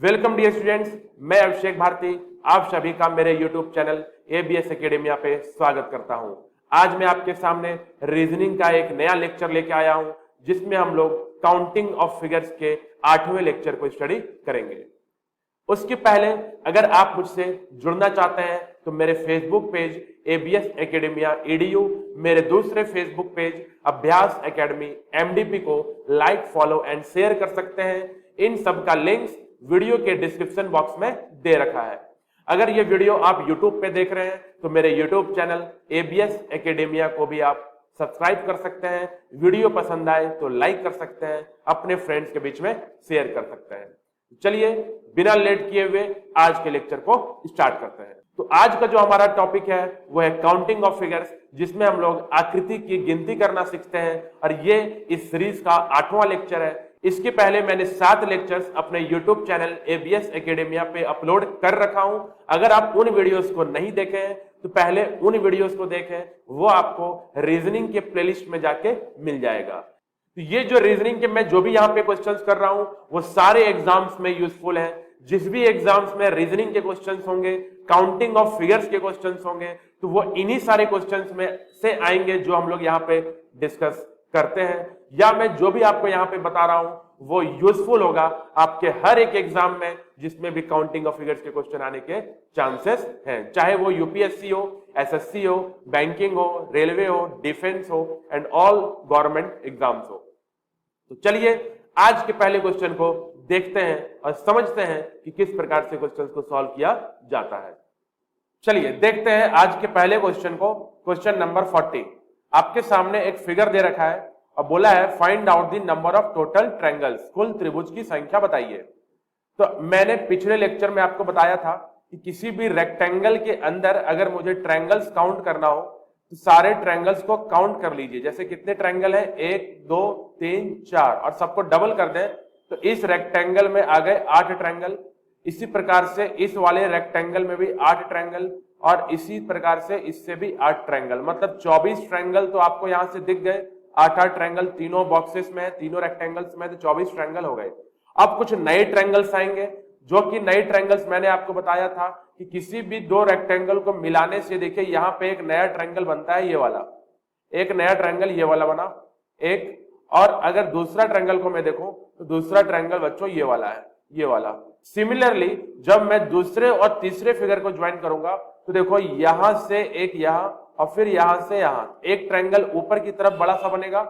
Welcome dear students, मैं अभिषेक भारती आप सभी का मेरे यूट्यूब चैनल एबीएस एकेडमिया पे स्वागत करता हूं। आज मैं आपके सामने रीजनिंग का एक नया लेक्चर लेके आया हूं, जिसमें हम लोग काउंटिंग ऑफ फिगर्स के 8वें लेक्चर को स्टडी करेंगे। उसके पहले अगर आप मुझसे जुड़ना चाहते हैं तो मेरे Facebook page ABS academia EDU, मेरे दूसरे फेसबुक पेज अभ्यास एकेडमी MDP को लाइक, फॉलो एंड शेयर कर सकते हैं। इन सब का लिंक्स वीडियो के डिस्क्रिप्शन बॉक्स में दे रखा है। अगर ये वीडियो आप YouTube पे देख रहे हैं तो मेरे YouTube चैनल एबीएस एकेडमिया को भी आप सब्सक्राइब कर सकते हैं। वीडियो पसंद आए तो लाइक कर सकते हैं, अपने फ्रेंड्स के बीच में शेयर कर सकते हैं। चलिए बिना लेट किए हुए आज के लेक्चर को स्टार्ट करते हैं। तो आज का जो हमारा टॉपिक है वो है काउंटिंग ऑफ फिगर्स, जिसमें हम लोग आकृति की गिनती करना सीखते हैं और ये इस सीरीज का 8वां लेक्चर है। इसके पहले मैंने 7 लेक्चर्स अपने YouTube चैनल एबीएस एकेडमिया पे अपलोड कर रखा हूं। अगर आप उन वीडियोस को नहीं देखे हैं तो पहले उन वीडियोस को देखें, वो आपको रीजनिंग के प्लेलिस्ट में जाके मिल जाएगा। तो ये जो रीजनिंग के मैं जो भी यहाँ पे क्वेश्चंस कर रहा हूं वो सारे एग्जाम्स में यूजफुल है। जिस भी एग्जाम्स में रीजनिंग के क्वेश्चंस होंगे, काउंटिंग ऑफ फिगर्स के क्वेश्चंस होंगे, तो वो इन्हीं सारे क्वेश्चंस में से आएंगे जो हम लोग यहाँ पे डिस्कस करते हैं। या मैं जो भी आपको यहाँ पे बता रहा हूं वो यूजफुल होगा आपके हर एक एग्जाम में जिसमें भी काउंटिंग ऑफ फिगर्स के क्वेश्चन आने के चांसेस हैं, चाहे वो यूपीएससी हो, एसएससी हो, बैंकिंग हो, रेलवे हो, डिफेंस हो एंड ऑल गवर्नमेंट एग्जाम्स हो। तो चलिए आज के पहले क्वेश्चन को देखते हैं और समझते हैं कि किस प्रकार से क्वेश्चन को सॉल्व किया जाता है। चलिए देखते हैं आज के पहले क्वेश्चन को। क्वेश्चन नंबर 40 आपके सामने एक फिगर दे रखा है और बोला है find out the number of total triangles, कुल त्रिभुज की संख्या बताइए। तो मैंने पिछले लेक्चर में आपको बताया था कि किसी भी रेक्टेंगल के अंदर अगर मुझे ट्रायंगल्स काउंट करना हो तो सारे ट्रायंगल्स को काउंट कर लीजिए। जैसे कितने ट्रायंगल है, 1 2 3 4, और सबको डबल कर दें तो इस रेक्टेंगल में आ गए 8 ट्रायंगल। इसी प्रकार से इस वाले रेक्टेंगल में भी 8 ट्रायंगल और इसी प्रकार से इससे भी 8 ट्रायंगल, मतलब 24 ट्रायंगल तो आपको यहां से दिख गए। 8 ट्रायंगल तीनों बॉक्सेस में, तीनों रेक्टेंगल्स में, तो 24 ट्रायंगल हो गए। अब कुछ नए ट्रायंगल्स आएंगे, जो कि नए ट्रायंगल्स मैंने आपको बताया था कि किसी भी दो रेक्टेंगल को मिलाने से देखिए यहाँ पे एक नया ट्रायंगल बनता है, ये वाला एक नया ट्रायंगल ये वाला बना एक। और अगर दूसरा ट्रायंगल को मैं देखूं तो दूसरा ट्रायंगल बच्चों ये वाला है, ये वाला। सिमिलरली जब मैं दूसरे और तीसरे फिगर को ज्वाइन करूंगा तो देखो यहां से एक यहां और फिर यहां से यहां एक ट्रायंगल ऊपर की तरफ बड़ा सा बनेगा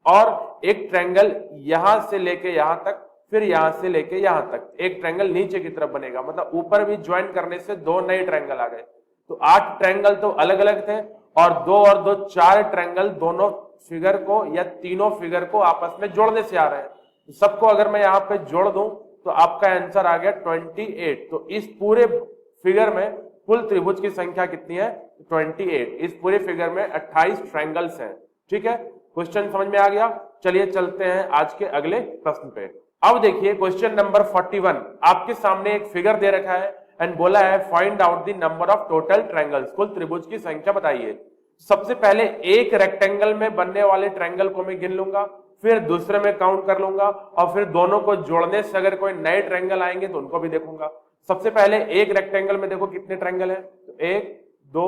और एक ट्रायंगल यहां से लेके यहां तक, फिर यहां से लेके यहां तक एक ट्रायंगल नीचे की तरफ बनेगा। मतलब ऊपर भी ज्वाइन करने से 2 नए ट्रायंगल आ गए। तो 8 ट्रायंगल तो अलग अलग थे और 2 और 2 4 ट्रायंगल दोनों फिगर को या तीनों फिगर को आपस में जोड़ने से आ रहे हैं। तो सबको अगर मैं यहाँ पे जोड़ दूं तो आपका आंसर आ गया 28। तो इस पूरे फिगर में कुल त्रिभुज की संख्या कितनी है? 28। इस पूरे फिगर में 28 ट्रायंगल्स हैं। ठीक है, क्वेश्चन समझ में आ गया। चलिए चलते हैं आज के अगले प्रश्न पे। अब देखिए क्वेश्चन नंबर 41 आपके सामने एक फिगर दे रखा है एंड बोला है find out the number of total triangles, कुल त्रिभुज की संख्या बताइए। सबसे पहले एक रेक्टेंगल में बनने वाले ट्रायंगल को मैं गिन लूंगा, फिर दूसरे में काउंट कर लूंगा और फिर दोनों को जोड़ने से अगर कोई नए ट्रायंगल आएंगे तो उनको भी देखूंगा। सबसे पहले एक रेक्टेंगल में देखो कितने ट्रायंगल है, तो 1 2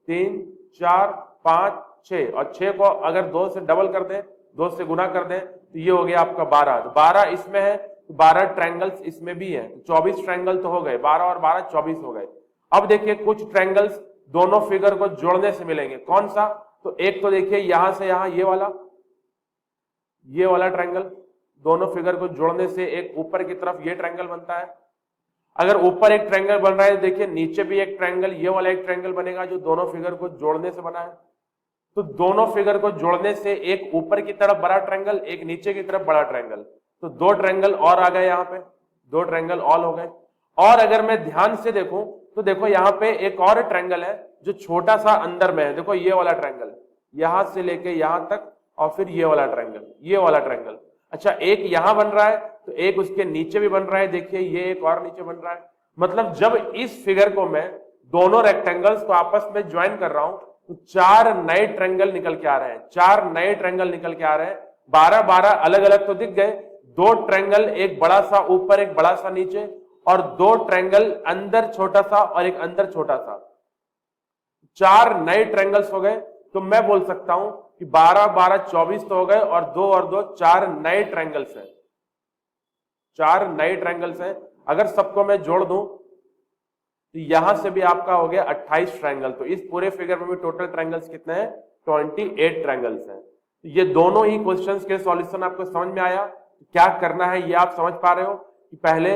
3 4 5 6, और 6 को अगर 2 से डबल कर दें, 2 से गुना कर दें तो ये हो गया आपका 12। तो 12 इसमें है, 12 ट्रायंगल्स इसमें भी है, 24 ट्रायंगल तो हो गए। 12 और 12 24 हो गए। अब देखिए कुछ ट्रायंगल्स दोनों फिगर को जोड़ने से मिलेंगे। कौन सा? तो एक तो देखिए यहां से यहां ये वाला ट्रायंगल, दोनों फिगर को जोड़ने से एक ऊपर की तरफ ये ट्रायंगल बनता है। अगर ऊपर एक ट्रायंगल बन रहा है देखिए नीचे भी एक ट्रायंगल, ये वाला एक ट्रायंगल बनेगा जो दोनों फिगर को जोड़ने से बना है। तो दोनों फिगर को जोड़ने से एक ऊपर की तरफ बड़ा ट्रायंगल, एक नीचे की तरफ बड़ा ट्रायंगल, तो 2 ट्रायंगल और आ गए यहाँ पे, 2 ट्रायंगल और हो गए। और अगर मैं ध्यान से देखूं तो देखो यहाँ पे एक और ट्रायंगल है जो छोटा सा अंदर में है। देखो ये वाला ट्रायंगल, यहां से लेके यहां तक, और फिर ये वाला ट्रायंगल, ये वाला ट्रायंगल। अच्छा एक यहां बन रहा है तो एक उसके नीचे भी बन रहा है, देखिए ये एक और नीचे बन रहा है। मतलब जब इस फिगर को मैं दोनों रेक्टेंगल्स को आपस में ज्वाइन कर रहा हूं तो 4 नए ट्रायंगल निकल के आ रहे हैं, 4 नए ट्रायंगल निकल के आ रहे हैं। 12 12 अलग अलग तो दिख गए, दो ट्रायंगल, एक बड़ा सा ऊपर एक बड़ा सा नीचे, और दो ट्रायंगल अंदर छोटा सा और एक अंदर छोटा सा, 4 नए ट्रायंगल्स हो गए। तो मैं बोल सकता हूं कि 12 12 24 तो हो गए, और 2 और 2 4 नए ट्रायंगल्स हैं, 4 नए ट्रायंगल्स हैं। अगर सबको मैं जोड़ दूं तो यहां से भी आपका हो गया 28 ट्रायंगल। तो इस पूरे फिगर में भी टोटल ट्रायंगल्स कितने हैं? 28 ट्रायंगल्स हैं। तो ये दोनों ही क्वेश्चंस के सॉल्यूशन आपको समझ में आया। क्या करना है ये आप समझ पा रहे हो कि पहले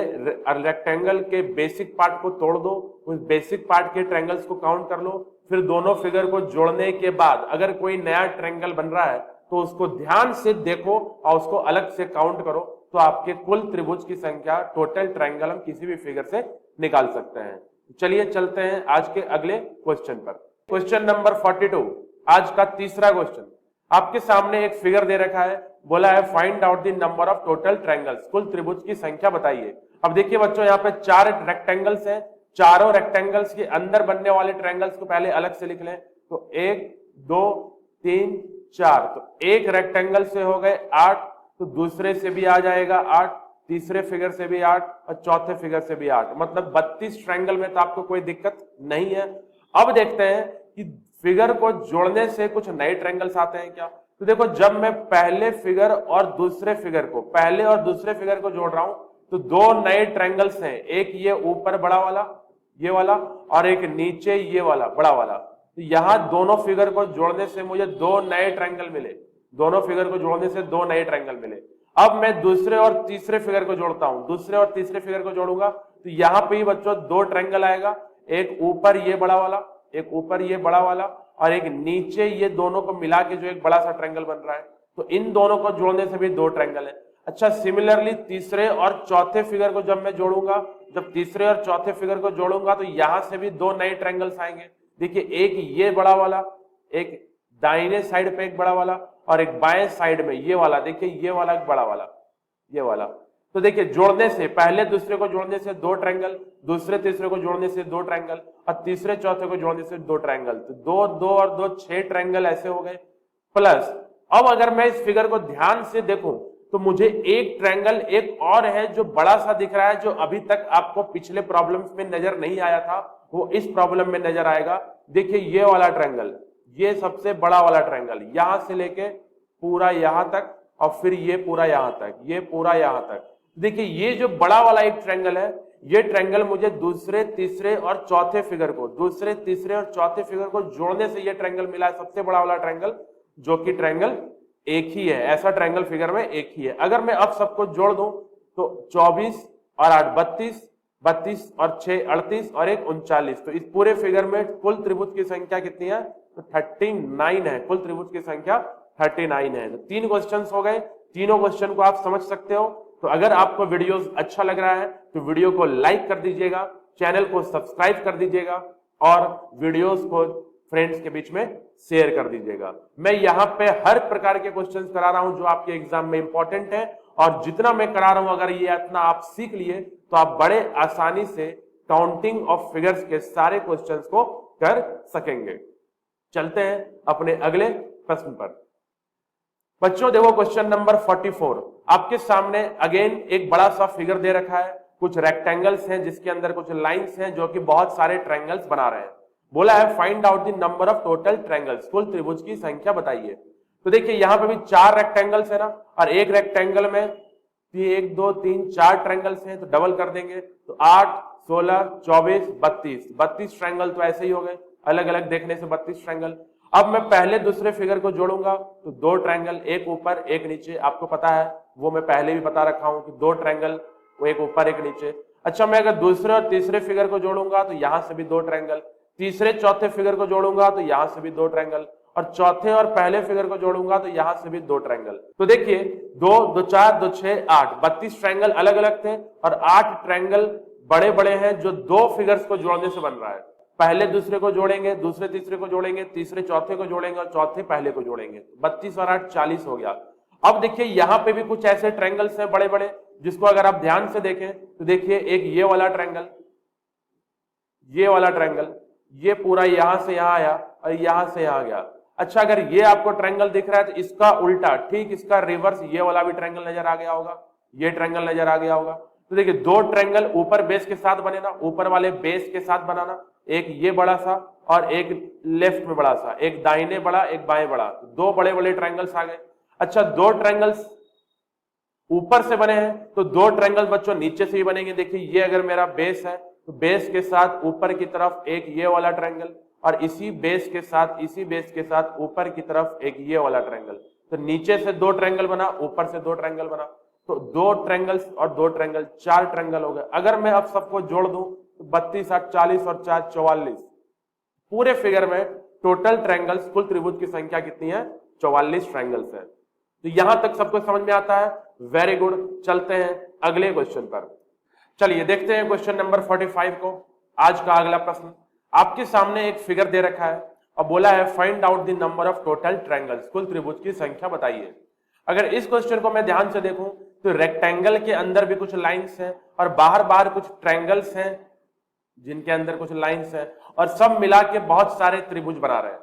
रेक्टेंगल के बेसिक पार्ट को तोड़ दो, उस बेसिक पार्ट के ट्रायंगल्स को काउंट कर लो, फिर दोनों फिगर को जोड़ने के बाद अगर कोई नया ट्रायंगल बन रहा है तो उसको ध्यान से देखो और उसको अलग से काउंट करो, तो आपके कुल त्रिभुज की संख्या, टोटल ट्रायंगल हम किसी भी फिगर से निकाल सकते हैं। चलिए चलते हैं आज के अगले क्वेश्चन पर। क्वेश्चन नंबर 42, आज का तीसरा क्वेश्चन। आपके सामने एक फिगर दे रखा है, बोला है find out the number of total triangles, कुल त्रिभुज की संख्या बताइए। अब देखिए बच्चों, यहाँ पे 4 रेक्टेंगल्स हैं, चारों रेक्टेंगल्स के अंदर बनने वाले ट्रायंगल्स को पहले अलग से लिख लें। तो 1 2 3 4, तो एक रेक्टेंगल से हो गए 8, तो दूसरे से भी आ जाएगा 8, तीसरे फिगर से भी 8 और चौथे फिगर से भी 8, मतलब 32 ट्रायंगल में तो आपको कोई दिक्कत नहीं है। अब देखते हैं कि फिगर को जोड़ने से कुछ नए ट्रायंगल्स आते हैं क्या। तो देखो, जब मैं पहले फिगर और दूसरे फिगर को, पहले और दूसरे फिगर को जोड़ रहा हूं तो दो नए ट्रायंगल्स हैं, एक ये ऊपर बड़ा वाला ये वाला और एक नीचे ये वाला बड़ा वाला। तो यहां दोनों फिगर को जोड़ने से मुझे दो नए ट्रायंगल मिले, दोनों फिगर को जोड़ने से दो नए ट्रायंगल मिले। अब मैं दूसरे और तीसरे फिगर को जोड़ता हूं, दूसरे और तीसरे फिगर को जोड़ूंगा तो यहां पे ही बच्चों दो ट्रायंगल आएगा, एक ऊपर ये बड़ा वाला, एक ऊपर ये बड़ा वाला और एक नीचे ये, दोनों को मिला के जो एक बड़ा सा ट्रायंगल बन रहा है। तो इन दोनों को जोड़ने से भी दो ट्रायंगल है। अच्छा, सिमिलरली तीसरे और चौथे फिगर को जब मैं जोड़ूंगा, जब तीसरे और चौथे फिगर को जोड़ूंगा तो यहां से भी दो नए ट्रायंगल्स आएंगे। देखिए, एक ये बड़ा वाला, एक दाहिने साइड पे एक बड़ा वाला और एक बाएं साइड में ये वाला, देखिए ये वाला एक बड़ा वाला, ये वाला। तो देखिए, जोड़ने से, पहले दूसरे को जोड़ने से दो ट्रायंगल, दूसरे तीसरे को जोड़ने से दो ट्रायंगल और तीसरे चौथे को जोड़ने से दो ट्रायंगल। तो दो दो और दो 6 ट्रायंगल ऐसे हो गए। प्लस अब अगर मैं इस फिगर को ध्यान से देखूं तो मुझे एक ट्रायंगल एक और है जो बड़ा सा दिख रहा है, जो अभी तक आपको पिछले प्रॉब्लम्स में नजर नहीं आया था, वो इस प्रॉब्लम में नजर आएगा। देखिए, ये वाला ट्रायंगल, ये सबसे बड़ा वाला ट्रायंगल, यहां से लेके पूरा यहां तक और फिर ये पूरा यहां तक, ये पूरा यहां तक। देखिए, ये जो बड़ा वाला एक ट्रायंगल है, ये ट्रायंगल मुझे दूसरे तीसरे और चौथे फिगर को, दूसरे तीसरे और चौथे फिगर को जोड़ने से ये ट्रायंगल मिला है, सबसे बड़ा वाला ट्रायंगल, जो कि ट्रायंगल एक ही है, ऐसा ट्रायंगल फिगर में एक ही है। अगर मैं अब सबको जोड़ दूं तो 24 और 8 32, 32 और 6 38 और 1 39। तो इस पूरे फिगर में कुल त्रिभुज की संख्या कितनी है? तो 39 है, कुल त्रिभुज की संख्या 39 है। तो 3 क्वेश्चंस हो गए, तीनों क्वेश्चन को आप समझ सकते हो। तो अगर आपको वीडियोस अच्छा लग रहा है तो वीडियो को लाइक कर दीजिएगा, चैनल को सब्सक्राइब कर दीजिएगा और वीडियोस को फ्रेंड्स के बीच में शेयर कर दीजिएगा। मैं यहाँ पे हर प्रकार के क्वेश्चंस करा रहा हूं जो आपके एग्जाम में इंपॉर्टेंट है, और जितना मैं करा रहा हूं अगर ये इतना आप सीख लिए तो आप बड़े आसानी से काउंटिंग ऑफ फिगर्स के सारे क्वेश्चंस को कर सकेंगे। चलते हैं अपने अगले प्रश्न पर। बच्चों देखो, क्वेश्चन नंबर 44 आपके सामने अगेन एक बड़ा सा फिगर दे रखा है, कुछ रेक्टेंगल्स हैं जिसके अंदर कुछ लाइंस हैं जो कि बहुत सारे ट्रायंगल्स बना रहे हैं। बोला है find out the number of total triangles, कुल त्रिभुज की संख्या बताइए। तो देखिए, यहां पे भी 4 रेक्टेंगल्स है ना, और एक रेक्टेंगल में 1 2 3 4 ट्रायंगल्स हैं, तो डबल कर देंगे तो 8 16 24 32, 32 ट्रायंगल तो ऐसे ही हो गए, अलग अलग देखने से 32 ट्रायंगल। अब मैं पहले दूसरे फिगर को जोड़ूंगा तो दो ट्रायंगल, एक ऊपर एक नीचे, आपको पता है वो मैं पहले भी बता रखा हूं कि दो ट्रायंगल, वो एक ऊपर एक नीचे। अच्छा, मैं अगर दूसरे और तीसरे फिगर को जोड़ूंगा तो यहां से भी दो ट्रायंगल, तीसरे चौथे फिगर को जोड़ूंगा तो यहां से भी दो ट्रायंगल, और चौथे और पहले फिगर को जोड़ूंगा तो यहां से भी दो ट्रायंगल। तो देखिए, 2 2 4 2 6 8, 32 ट्रायंगल अलग अलग थे और 8 ट्रायंगल बड़े बड़े हैं जो दो फिगर्स को जोड़ने से बन रहा है। पहले दूसरे को जोड़ेंगे, दूसरे तीसरे को जोड़ेंगे, तीसरे चौथे को जोड़ेंगे और चौथे पहले को जोड़ेंगे। 32 और 8 40 हो गया। अब देखिए, यहां पे भी कुछ ऐसे ट्रायंगल्स हैं बड़े बड़े, जिसको अगर आप ध्यान से देखें तो देखिए, एक ये वाला ट्रायंगल, ये वाला ट्रायंगल, ये पूरा यहां से यहां आया और यहां से यहां गया। अच्छा, अगर ये आपको ट्रायंगल दिख रहा है तो इसका उल्टा, ठीक इसका रिवर्स ये वाला भी ट्रायंगल नजर आ गया होगा, ये ट्रायंगल नजर आ गया होगा। तो देखिए दो ट्रायंगल ऊपर बेस के साथ बने ना, ऊपर वाले बेस के साथ बनाना, एक ये बड़ा सा और एक लेफ्ट में बड़ा सा, एक दाहिने बड़ा एक बाएं बड़ा, दो बड़े बड़े ट्रायंगल्स आ गए। अच्छा दो ट्रायंगल्स ऊपर से बने हैं तो दो ट्रायंगल बच्चों नीचे से ही बनेंगे। देखिए ये अगर मेरा बेस है तो बेस के साथ ऊपर की तरफ एक ये वाला ट्रायंगल और इसी बेस के साथ ऊपर की तरफ एक ये वाला ट्रायंगल। तो नीचे से दो ट्रायंगल बना, ऊपर से दो ट्रायंगल बना, तो दो ट्रायंगल्स और दो ट्रायंगल, चार ट्रायंगल हो गए। अगर मैं अब सबको जोड़ दूं तो 32 8 40 और 4 44, पूरे फिगर में टोटल ट्रायंगल्स कुल त्रिभुज की संख्या कितनी है? 44 ट्रायंगल्स है। तो यहां तक सबको समझ में आता है? Very good. चलते हैं अगले क्वेश्चन पर। चलिए देखते हैं क्वेश्चन नंबर 45 को। आज का अगला प्रश्न आपके सामने एक फिगर दे रखा है और बोला है find out the number of total triangles, कुल त्रिभुज की संख्या बताइए। अगर इस क्वेश्चन को मैं ध्यान से देखूं तो रेक्टेंगल के अंदर भी कुछ लाइंस हैं और बाहर बाहर कुछ ट्रायंगल्स हैं जिनके अंदर कुछ लाइंस हैं और सब मिला के बहुत सारे त्रिभुज बना रहे हैं।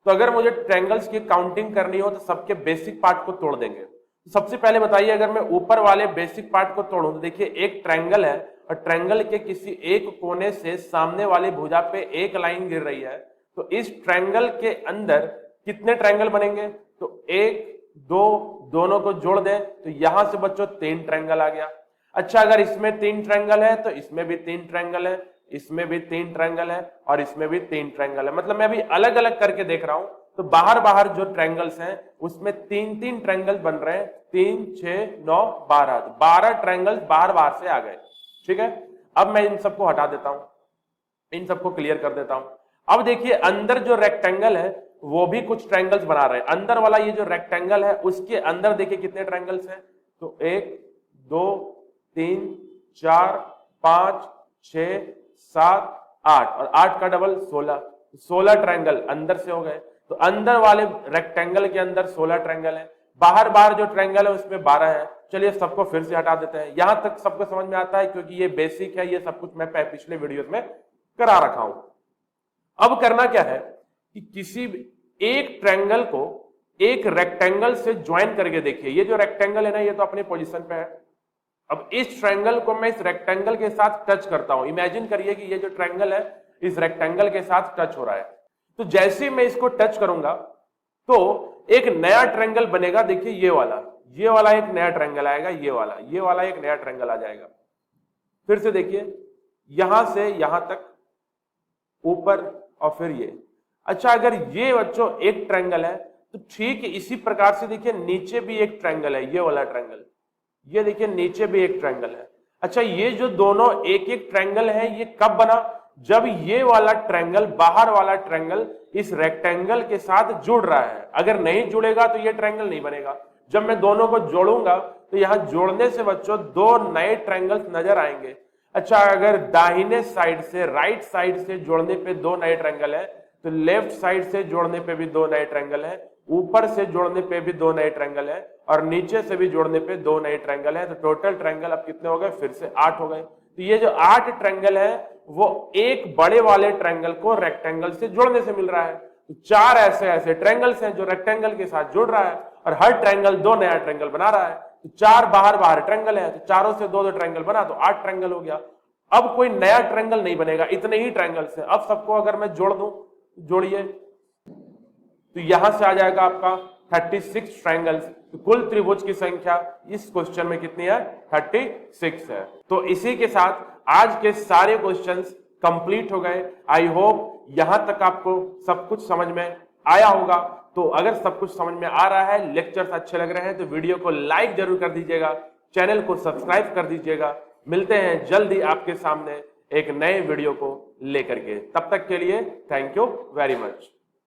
तो अगर मुझे ट्रायंगल्स की काउंटिंग करनी हो तो सबके बेसिक पार्ट को तोड़ देंगे। तो सबसे पहले बताइए अगर मैं ऊपर वाले बेसिक पार्ट को तोड़ूं तो देखिए एक ट्रायंगल है और ट्रायंगल के किसी एक कोने से सामने वाली भुजा पे एक लाइन गिर रही है। तो इस ट्रायंगल के अंदर कितने ट्रायंगल बनेंगे? तो एक दो, दोनों को जोड़ दें तो यहां से बच्चों 3 ट्रायंगल आ गया। अच्छा अगर इसमें 3 ट्रायंगल है तो इसमें भी 3 ट्रायंगल है, इसमें भी 3 ट्रायंगल है और इसमें भी 3 ट्रायंगल है। मतलब मैं अभी अलग अलग करके देख रहा हूं तो बाहर बाहर जो ट्रायंगल्स हैं उसमें 3 ट्रायंगल बन रहे हैं। 3 6 9 12 ट्रायंगल्स बाहर बाहर से आ गए। ठीक है, अब मैं इन सबको हटा देता हूं, इन सबको क्लियर कर देता हूं। अब देखिए अंदर जो रेक्टेंगल है वो भी कुछ ट्रायंगल्स बना रहे हैं। अंदर वाला ये जो रेक्टेंगल है उसके अंदर देखिए कितने ट्रायंगल्स हैं? तो 1 2 3 4 5 6 7 8 और 8 का डबल 16 ट्रायंगल अंदर से हो गए। तो अंदर वाले रेक्टेंगल के अंदर 16 ट्रायंगल है, बाहर बाहर जो ट्रायंगल है उसमें 12 है। चलिए सबको फिर से हटा देते हैं। यहां तक सबको समझ में आता है क्योंकि ये बेसिक है, ये सब कुछ मैं पिछले वीडियोस में करा रखा हूं। अब करना क्या है कि किसी एक ट्रायंगल को एक रेक्टेंगल से ज्वाइन करके देखिए। ये जो रेक्टेंगल है ना ये तो अपनी पोजीशन पे है। अब इस ट्रायंगल को मैं इस रेक्टेंगल के साथ टच करता हूं। इमेजिन करिए कि ये जो ट्रायंगल है इस रेक्टेंगल के साथ टच हो रहा है। तो जैसे ही मैं इसको टच करूंगा तो एक नया ट्रायंगल बनेगा। देखिए ये वाला एक नया ट्रायंगल आएगा, ये वाला एक नया ट्रायंगल आ जाएगा। फिर से देखिए यहां से यहां तक ऊपर और फिर ये। अच्छा अगर ये बच्चों एक ट्रायंगल है तो ठीक इसी प्रकार से देखिए नीचे भी एक ट्रायंगल है, ये वाला ट्रायंगल। ये देखिए नीचे भी एक ट्रायंगल है। अच्छा ये जो दोनों एक एक ट्रायंगल है ये कब बना? जब ये वाला ट्रायंगल बाहर वाला ट्रायंगल इस रेक्टेंगल के साथ जुड़ रहा है। अगर नहीं जुड़ेगा तो ये ट्रायंगल नहीं बनेगा। जब मैं दोनों को जोड़ूंगा तो यहां जोड़ने से बच्चों दो नए ट्रायंगल्स नजर आएंगे। अच्छा अगर दाहिने साइड से राइट साइड से जोड़ने पे दो नए ट्रायंगल है तो लेफ्ट साइड से जोड़ने पे भी दो नए ट्रायंगल है, ऊपर से जोड़ने पे भी दो नए ट्रायंगल है और नीचे से भी जोड़ने पे दो नए ट्रायंगल है। तो टोटल ट्रायंगल अब कितने हो गए? फिर से 8 हो गए। तो ये जो 8 ट्रायंगल है वो एक बड़े वाले ट्रायंगल को रेक्टेंगल से जोड़ने से मिल रहा है। तो 4 ऐसे ट्रायंगल्स हैं जो रेक्टेंगल के साथ जुड़ रहा है और हर ट्रायंगल दो नया ट्रायंगल बना रहा है। तो 4 बाहर ट्रायंगल है तो चारों से दो ट्रायंगल बना तो 8 ट्रायंगल हो गया। अब कोई नया ट्रायंगल नहीं बनेगा, इतने ही ट्रायंगल्स हैं। अब सबको अगर मैं जोड़ दूं, जोड़िए तो यहां से आ जाएगा आपका 36 ट्रायंगल्स। तो कुल त्रिभुज की संख्या इस क्वेश्चन में कितनी है? 36 है। तो इसी के साथ आज के सारे क्वेश्चंस कंप्लीट हो गए। आई होप यहां तक आपको सब कुछ समझ में आया होगा। तो अगर सब कुछ समझ में आ रहा है, लेक्चर्स अच्छे लग रहे हैं तो वीडियो को लाइक जरूर कर दीजिएगा, चैनल को सब्सक्राइब कर दीजिएगा। मिलते हैं जल्दी आपके सामने एक नए वीडियो को लेकर के। तब तक के लिए थैंक यू वेरी मच।